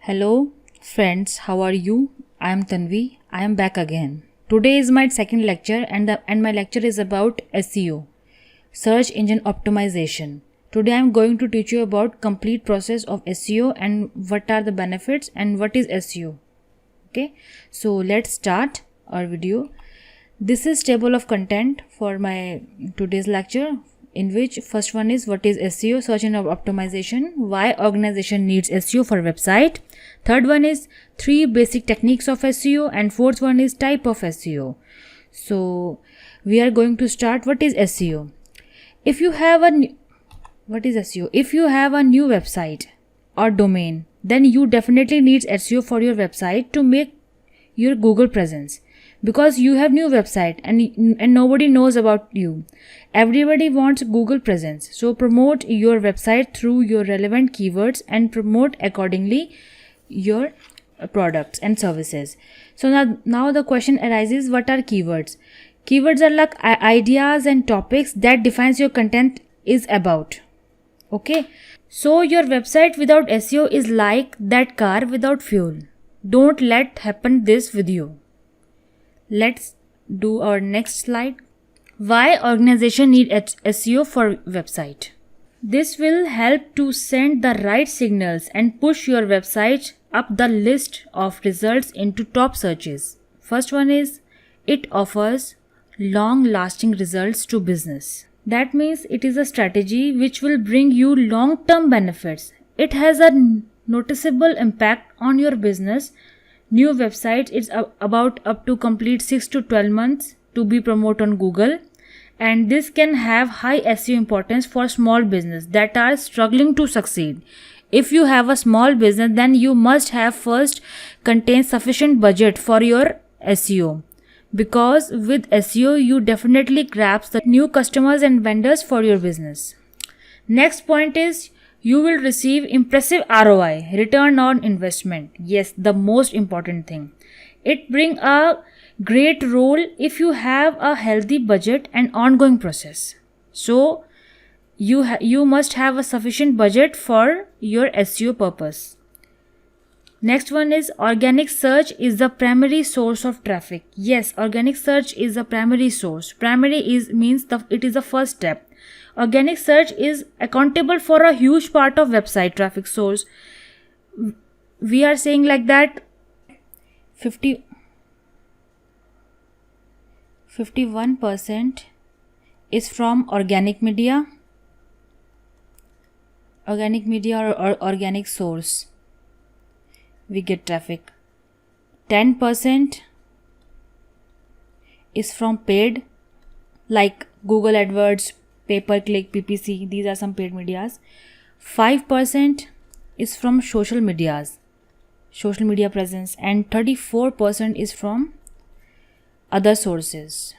Hello, friends, how are you? I am Tanvi. I am back again. Today is my second lecture, and my lecture is about SEO, search engine optimization. Today I am going to teach you about complete process of SEO and what are the benefits and what is SEO. Okay, so let's start our video. This is table of content for my today's lecture, in which first one is what is SEO, search engine optimization, why organization needs SEO for website. Third one is 3 basic techniques of SEO, and fourth one is type of SEO. So we are going to start. What is SEO? If you have a new website or domain, then you definitely need SEO for your website to make your Google presence, because you have new website and nobody knows about you. Everybody wants Google presence, so promote your website through your relevant keywords and promote accordingly your products and services. So now the question arises, what are keywords? Keywords are like ideas and topics that defines your content is about. Okay, so your website without SEO is like that car without fuel. Don't let happen this with you. Let's do our next slide. Why organization need SEO for website? This will help to send the right signals and push your website up the list of results into top searches. First one is, it offers long lasting results to business. That means it is a strategy which will bring you long term benefits. It has a noticeable impact on your business. New websites is about up to complete 6 to 12 months to be promoted on Google, and this can have high SEO importance for small business that are struggling to succeed. If you have a small business, then you must have first contain sufficient budget for your SEO, because with SEO you definitely grab the new customers and vendors for your business. Next point is, you will receive impressive ROI, return on investment. Yes, the most important thing. It brings a great role if you have a healthy budget and ongoing process. So you must have a sufficient budget for your SEO purpose. Next one is, organic search is the primary source of traffic. Yes, organic search is the primary source. Primary means it is the first step. Organic search is accountable for a huge part of website traffic source. We are saying like that 51% is from organic media or organic source. We get traffic. 10% is from paid, like Google AdWords, pay-per-click, PPC. These are some paid medias. 5% is from social media presence, and 34% is from other sources.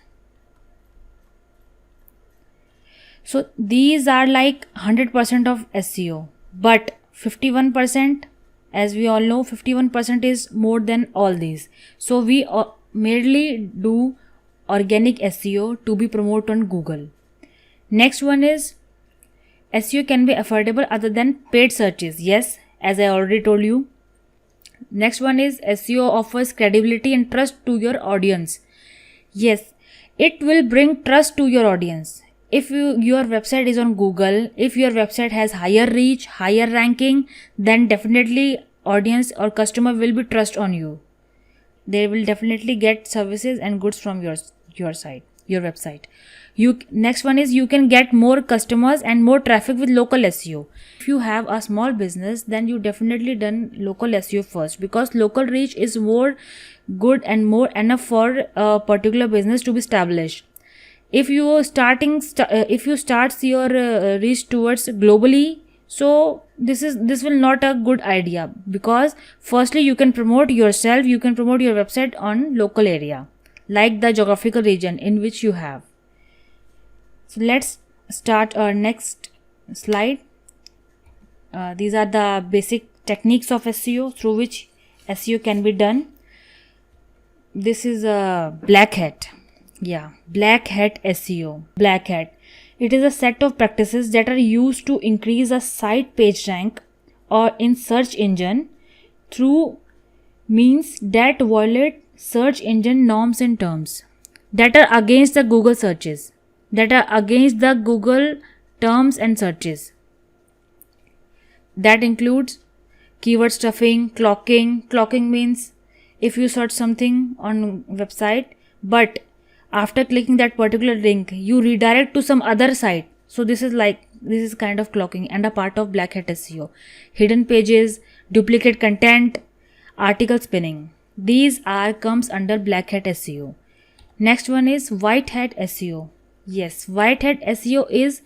So these are like 100% of SEO, but 51%, as we all know, 51% is more than all these. So we merely do organic SEO to be promoted on Google. Next one is, SEO can be affordable other than paid searches. Yes, as I already told you. Next one is, SEO offers credibility and trust to your audience. Yes, it will bring trust to your audience. If your website is on Google, if your website has higher reach, higher ranking, then definitely audience or customer will be trust on you. They will definitely get services and goods from your website. Next one is, you can get more customers and more traffic with local SEO. If you have a small business, then you definitely done local SEO first, because local reach is more good and more enough for a particular business to be established. If you start your reach towards globally, so this will not a good idea, because firstly you can promote yourself, you can promote your website on local area, like the geographical region in which you have. So let's start our next slide. These are the basic techniques of SEO through which SEO can be done. This is a black hat. Yeah, black hat SEO. Black hat. It is a set of practices that are used to increase a site page rank or in search engine through means that violate search engine norms and terms, that are against the Google searches, that are against the Google terms and searches. That includes keyword stuffing, clocking. Clocking means if you search something on website, but after clicking that particular link, you redirect to some other site. So this is kind of clocking and a part of black hat SEO. Hidden pages, duplicate content, article spinning. These are comes under black hat SEO. Next one is white hat SEO. Yes, white hat SEO is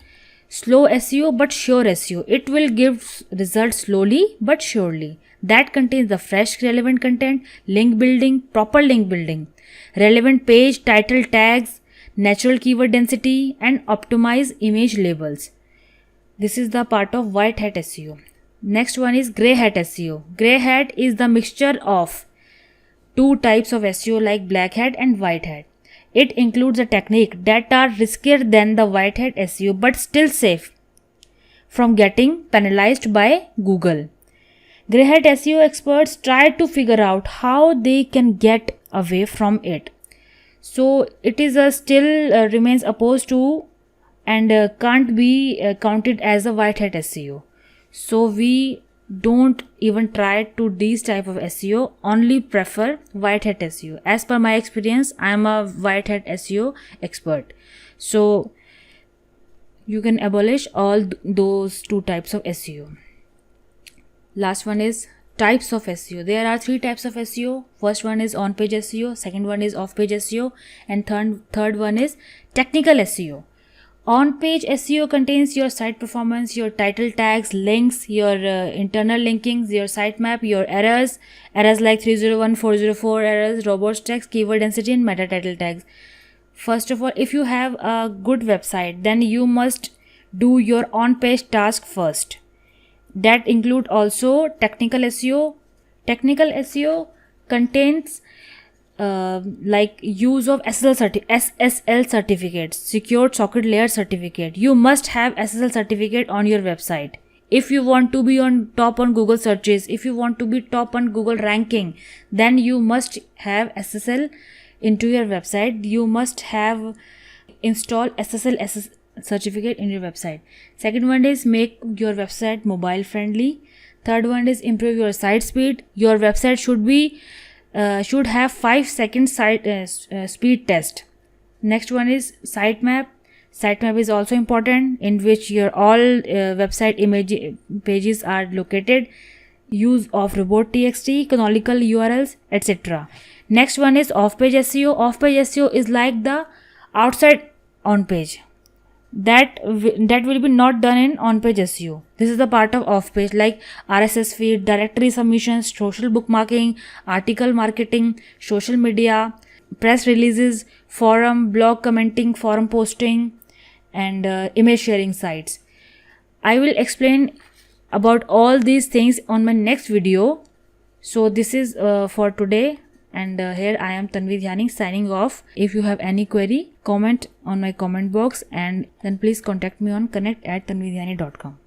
slow SEO but sure SEO. It will give results slowly but surely. That contains the fresh relevant content, link building, proper link building, relevant page title tags, natural keyword density, and optimize image labels. This is the part of white hat SEO. Next one is grey hat SEO. Grey hat is the mixture of two types of SEO like black hat and white hat. It includes a technique that are riskier than the white hat SEO but still safe from getting penalized by Google. Grey hat SEO experts try to figure out how they can get away from it. So it is still remains opposed to and can't be counted as a white hat SEO. So we don't even try to these type of SEO, only prefer white hat SEO. As per my experience, I am a white hat SEO expert. So you can abolish all those two types of SEO. Last one is types of SEO. There are three types of SEO. First one is on-page SEO, second one is off-page SEO, and third one is technical SEO. On-page SEO contains your site performance, your title tags, links, your internal linkings, your sitemap, your errors like 301, 404 errors, robots text, keyword density, and meta title tags. First of all, if you have a good website, then you must do your on-page task first. That include also technical SEO. Technical SEO contains like use of SSL certificates, secured socket layer certificate. You must have SSL certificate on your website. If you want to be on top on Google searches, if you want to be top on Google ranking, then you must have SSL into your website. You must have install SSL certificate in your website. Second one is make your website mobile friendly. Third one is improve your site speed. Your website should have 5-second speed test. Next one is sitemap. Sitemap is also important, in which your all website image pages are located. Use of robot.txt, canonical URLs, etc. Next one is off-page SEO. Off-page SEO is like the outside on-page. That will be not done in on-page SEO. This is the part of off-page, like RSS feed, directory submissions, social bookmarking, article marketing, social media, press releases, forum, blog commenting, forum posting, and image sharing sites. I will explain about all these things on my next video. So this is for today. And here I am, Tanvi Dhyani, signing off. If you have any query, comment on my comment box, and then please contact me on connect@tanvidhyani.com.